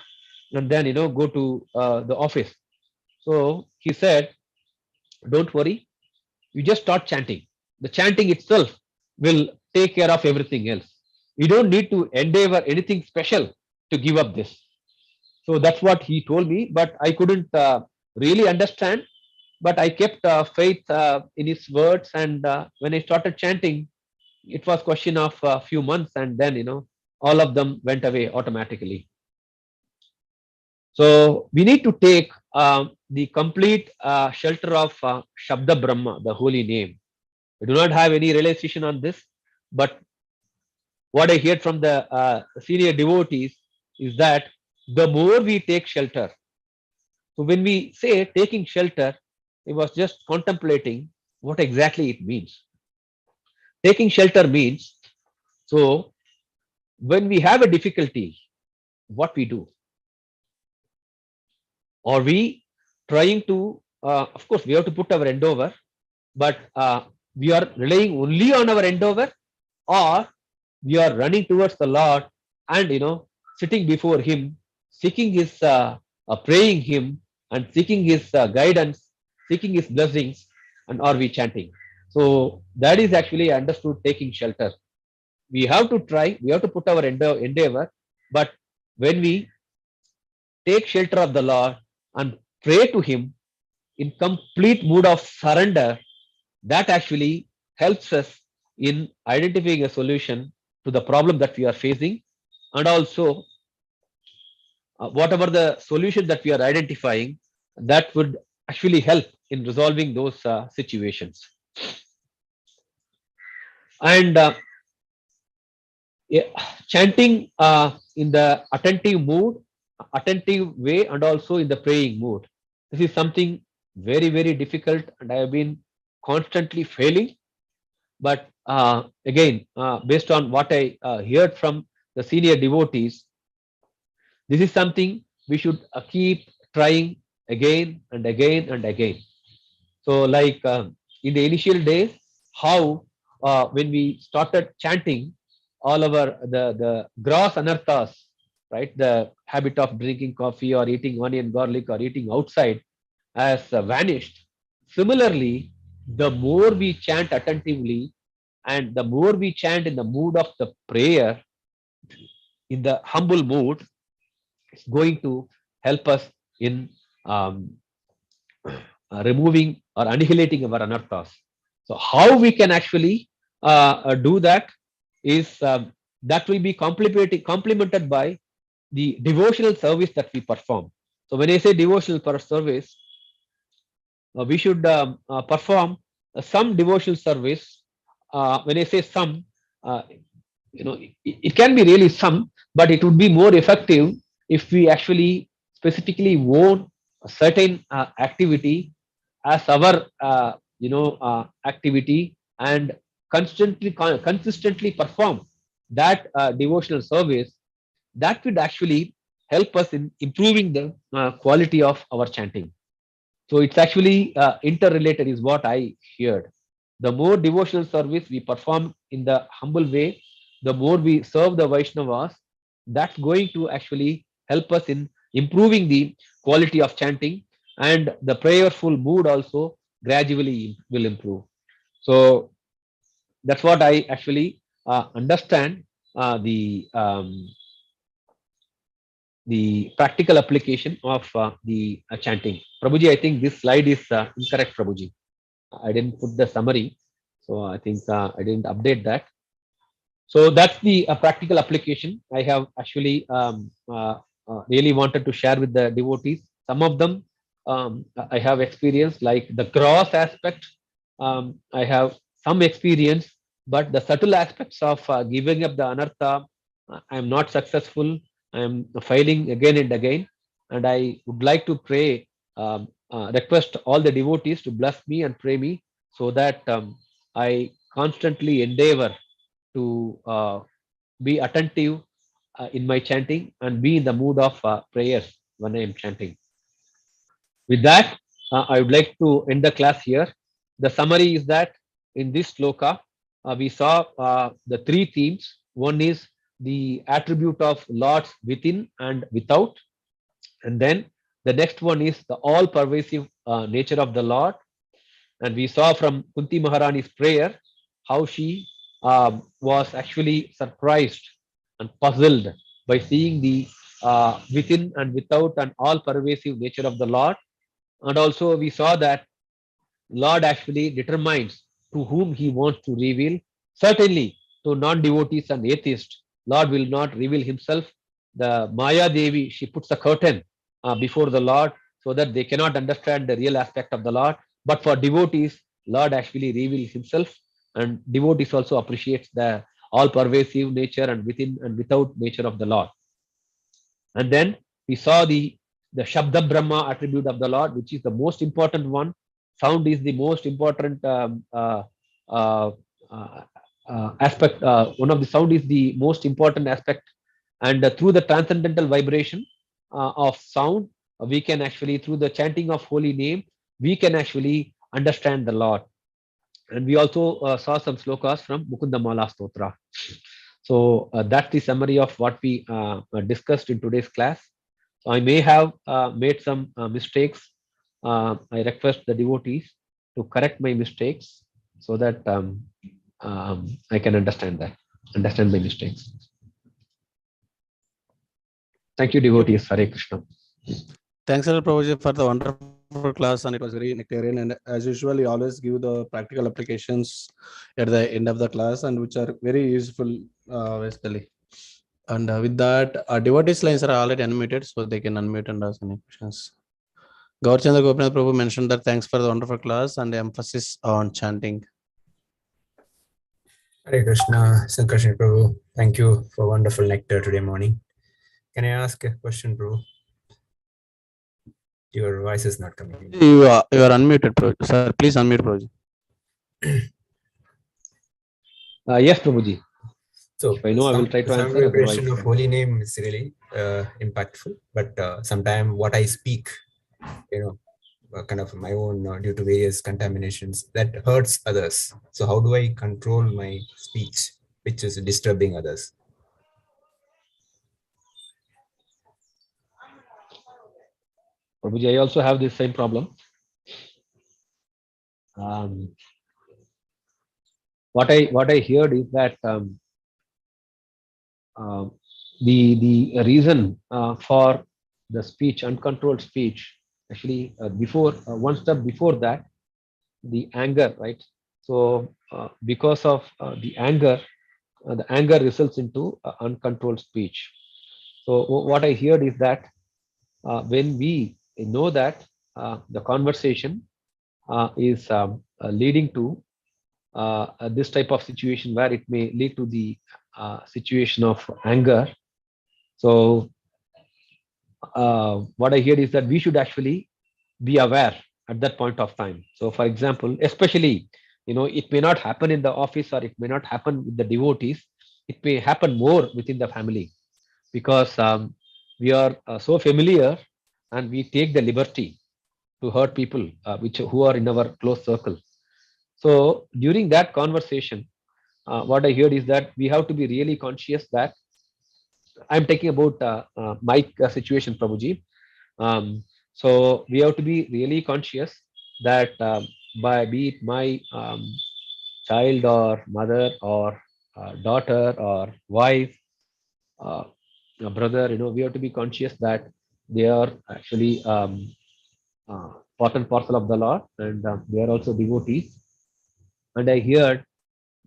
and then, go to the office. So he said, don't worry, you just start chanting. The chanting itself will take care of everything else. You don't need to endeavor anything special to give up this. So that's what he told me, but I couldn't really understand. But I kept faith in his words, and when I started chanting, it was question of a few months, and then all of them went away automatically. So we need to take the complete shelter of Shabda Brahma, the holy name. I do not have any realization on this, but what I heard from the senior devotees is that the more we take shelter, so when we say taking shelter, it was just contemplating what exactly it means. Taking shelter means, so when we have a difficulty, what we do? Are we trying to, of course, we have to put our endeavor, but we are relying only on our endeavor, or we are running towards the Lord and sitting before Him, seeking His, praying Him, and seeking His guidance, seeking His blessings, and are we chanting? So that is actually understood taking shelter. We have to try, we have to put our endeavor, but when we take shelter of the Lord and pray to Him in complete mood of surrender, that actually helps us in identifying a solution to the problem that we are facing, and also whatever the solution that we are identifying, that would actually help in resolving those situations. And chanting in the attentive way, and also in the praying mood. This is something very, very difficult, and I have been constantly failing. But again, based on what I heard from the senior devotees, this is something we should keep trying again and again and again. So, like in the initial days, how when we started chanting, all our the gross anarthas, right? The habit of drinking coffee or eating onion garlic or eating outside has vanished. Similarly, the more we chant attentively and the more we chant in the mood of the prayer, in the humble mood, it's going to help us in removing or annihilating our anarthas. So how we can actually do that is that will be complemented by the devotional service that we perform. So when I say devotional service, we should perform some devotional service. When I say some, it can be really some, but it would be more effective if we actually specifically own a certain activity as our activity, and consistently perform that devotional service. That would actually help us in improving the quality of our chanting. So it's actually interrelated is what I heard. The more devotional service we perform in the humble way, the more we serve the Vaishnavas, that's going to actually help us in improving the quality of chanting, and the prayerful mood also gradually will improve. So that's what I actually understand the practical application of the chanting. Prabhuji, I think this slide is incorrect, Prabhuji. I didn't put the summary, so I think I didn't update that. So that's the practical application I have actually really wanted to share with the devotees. Some of them I have experience, like the gross aspect. I have some experience, but the subtle aspects of giving up the anartha, I am not successful. I am failing again and again, and I would like to pray request all the devotees to bless me and pray me so that I constantly endeavor to be attentive in my chanting and be in the mood of prayers when I am chanting. With that, I would like to end the class here. The summary is that in this sloka, we saw the three themes. One is the attribute of Lord's within and without. And then the next one is the all pervasive nature of the Lord. And we saw from Kunti Maharani's prayer how she was actually surprised and puzzled by seeing the within and without and all pervasive nature of the Lord. And also we saw that Lord actually determines to whom he wants to reveal. Certainly to non-devotees and atheists, Lord will not reveal himself. The Maya Devi, she puts a curtain before the Lord so that they cannot understand the real aspect of the Lord. But for devotees, Lord actually reveals himself, and devotees also appreciates the all pervasive nature and within and without nature of the Lord. And then we saw the Shabda Brahma attribute of the Lord, which is the most important one. Sound is the most important uh, aspect. One of the sound is the most important aspect, and through the transcendental vibration of sound, we can actually, through the chanting of holy name, we can actually understand the Lord. And we also saw some slokas from Mukunda Mala Stotra. So that's the summary of what we discussed in today's class. So I may have made some mistakes. I request the devotees to correct my mistakes so that I can understand my mistakes. Thank you, devotees. Hare Krishna. Thanks a lot, Prabhuji, for the wonderful class, and it was very nectarian. And as usual, you always give the practical applications at the end of the class, and which are very useful, basically. And with that, devotees lines are already unmuted, so they can unmute and ask any questions. Gaurchandra Gopinath Prabhu mentioned that thanks for the wonderful class and emphasis on chanting. Hare Krishna, Sankarshan Prabhu. Thank you for wonderful nectar today morning. Can I ask a question, Prabhu? Your voice is not coming. You are unmuted, Prabhu. Sir, please unmute, Prabhuji. Yes, Prabhuji. So I know I will try to some answer. vibration of holy name is really impactful, but sometimes what I speak, kind of my own due to various contaminations, that hurts others. So how do I control my speech, which is disturbing others? Prabhuji, I also have this same problem. What I heard is that the reason for the speech, uncontrolled speech, actually before one step before that, the anger, right? So because of the anger results into uncontrolled speech. So what I heard is that when we know that the conversation is leading to this type of situation where it may lead to the situation of anger. So what I hear is that we should actually be aware at that point of time. So for example, especially, it may not happen in the office or it may not happen with the devotees. It may happen more within the family because we are so familiar and we take the liberty to hurt people who are in our close circle. So during that conversation, what I heard is that we have to be really conscious that I'm taking about my situation, Prabhuji. So we have to be really conscious that by be it my child or mother or daughter or wife, a brother, we have to be conscious that they are actually part and parcel of the Lord, and they are also devotees. And I heard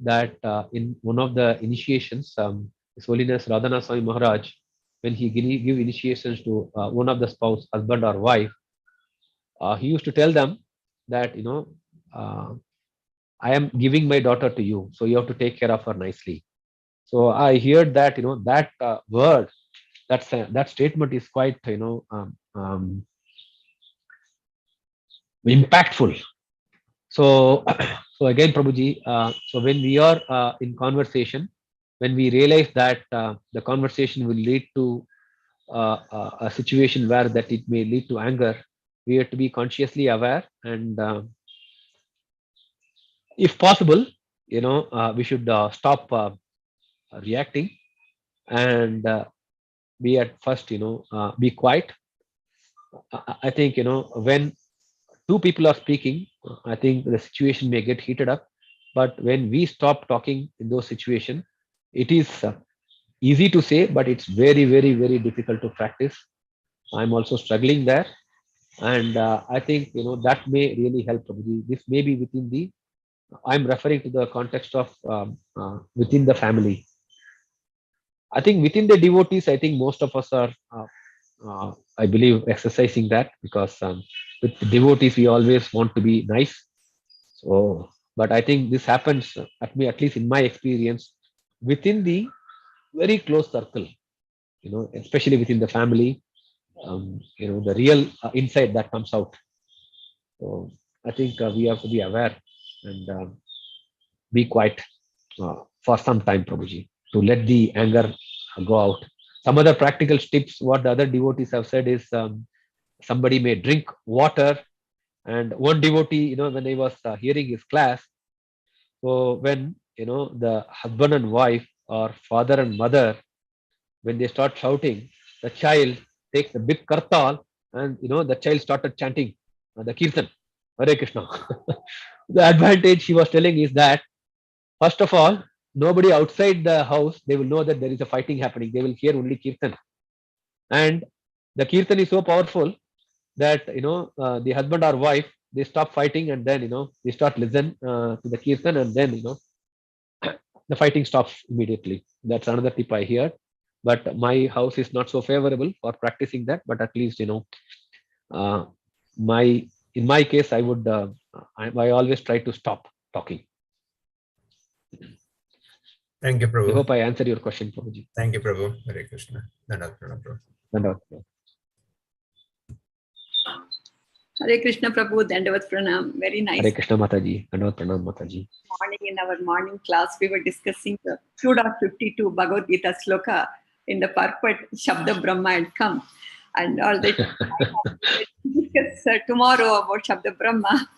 that in one of the initiations, His Holiness Radhana Swami Maharaj, when he give initiations to one of the spouse, husband or wife, he used to tell them that, I am giving my daughter to you, so you have to take care of her nicely. So I heard that, that word, that statement is quite, impactful. So, so again, Prabhuji, so when we are in conversation, when we realize that the conversation will lead to a situation where that it may lead to anger, we have to be consciously aware, and if possible, we should stop reacting, and be at first, be quiet. I think, when two people are speaking, I think the situation may get heated up. But when we stop talking in those situations, it is easy to say, but it's very, very, very difficult to practice. I'm also struggling there, and I think that may really help. Prabhuji. This may be within the. I'm referring to the context of within the family. I think within the devotees, I think most of us are, I believe, exercising that, because with devotees we always want to be nice. So, but I think this happens at least in my experience, within the very close circle. Especially within the family. The real insight that comes out. So I think we have to be aware and be quiet for some time, Prabhuji, to let the anger go out. Some other practical tips, what the other devotees have said is, somebody may drink water. And one devotee, when I was hearing his class, so when, the husband and wife or father and mother, when they start shouting, the child takes a big kartal, and, the child started chanting the kirtan, Hare Krishna. The advantage he was telling is that, first of all, nobody outside the house, they will know that there is a fighting happening. They will hear only kirtan. And the kirtan is so powerful that, the husband or wife, they stop fighting, and then, they start listen to the kirtan, and then, the fighting stops immediately. That's another tip I hear. But my house is not so favorable for practicing that. But at least, uh, in my case, I would, I always try to stop talking. Thank you, I Prabhu. hope I answered your question, Prabhuji. Thank you, Prabhu. Hare Krishna. Dandavat Pranam, Prabhu. Dandavat. Hare Krishna Prabhu, Dandavat Pranam. Very nice. Hare Krishna Mataji. Dandavat Pranam Mataji. Morning, in our morning class, we were discussing the 2.52 Bhagavad-Gita sloka in the purport Shabda Brahman had come. And all that discuss tomorrow about Shabda Brahma.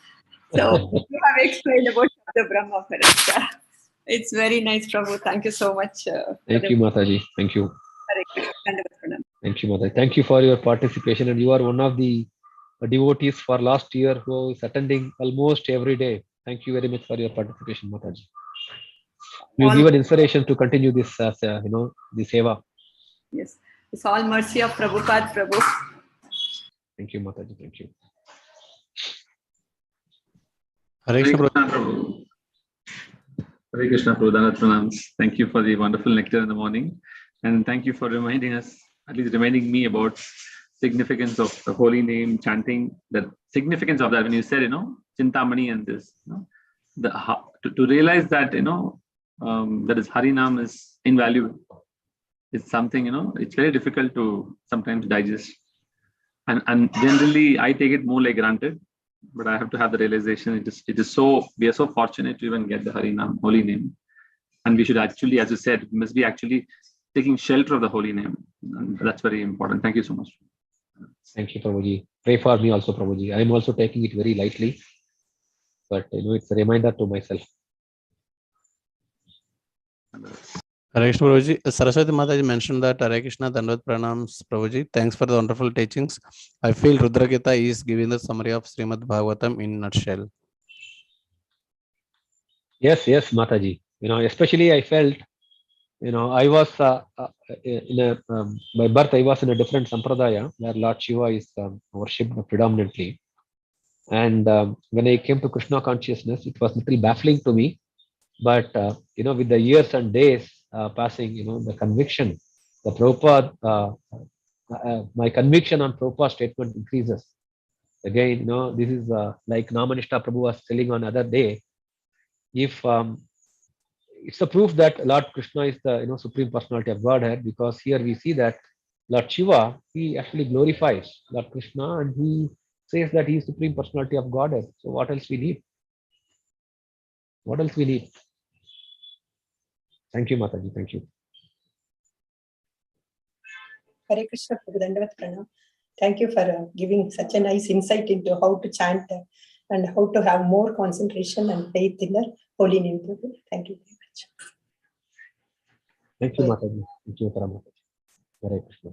So you have explained about Shabda Brahma for us. It's very nice, Prabhu. Thank you so much. Thank you, Mataji. Thank you. Hare Krishna. Dandavat Pranam. Thank you, Mataji. Thank you for your participation. And you are one of the devotees for last year who is attending almost every day. Thank you very much for your participation, Mataji. You give an inspiration to continue this, this seva. Yes, it's all mercy of Prabhupada, Prabhu. Thank you, Mataji. Thank you. Hare Krishna, Prabhu. Prabhu. Hare Krishna, Prabhu. Dandavat Pranams. Thank you for the wonderful nectar in the morning, and thank you for reminding us, at least reminding me about significance of the holy name, chanting, the significance of that. When you said, Chintamani and this, to realize that, that is Harinam is invaluable. It's something, it's very difficult to sometimes digest. And generally, I take it more like granted, but I have to have the realization it is so, we are so fortunate to even get the Harinam, holy name. And we should actually, as you said, we must be actually taking shelter of the holy name. And that's very important. Thank you so much. Thank you, Prabhuji. Pray for me also, Prabhuji. I am also taking it very lightly, but it's a reminder to myself. Hare Krishna, Prabhuji. Saraswati Mataji mentioned that Hare Krishna, Dandavat Pranams, Prabhuji. Thanks for the wonderful teachings. I feel Rudra Gita is giving the summary of Srimad Bhagavatam in a nutshell. Yes, Mataji. Especially I felt, I was in a, by birth, I was in a different sampradaya where Lord Shiva is worshipped predominantly. And when I came to Krishna consciousness, it was a little baffling to me. But, with the years and days passing, the conviction, the Prabhupada, my conviction on Prabhupada's statement increases. Again, this is like Namanishta Prabhu was telling on other day. If it's a proof that Lord Krishna is the Supreme Personality of Godhead, because here we see that Lord Shiva, he actually glorifies Lord Krishna, and he says that he is Supreme Personality of Godhead. So what else we need? What else we need? Thank you, Mataji. Thank you. Hare Krishna, Prabhu, Dandavat Pranam. Thank you for giving such a nice insight into how to chant and how to have more concentration and faith in the holy name, Prabhu. Thank you very much. Thank you, Mataji. Thank you, Paramataji. Hare Krishna.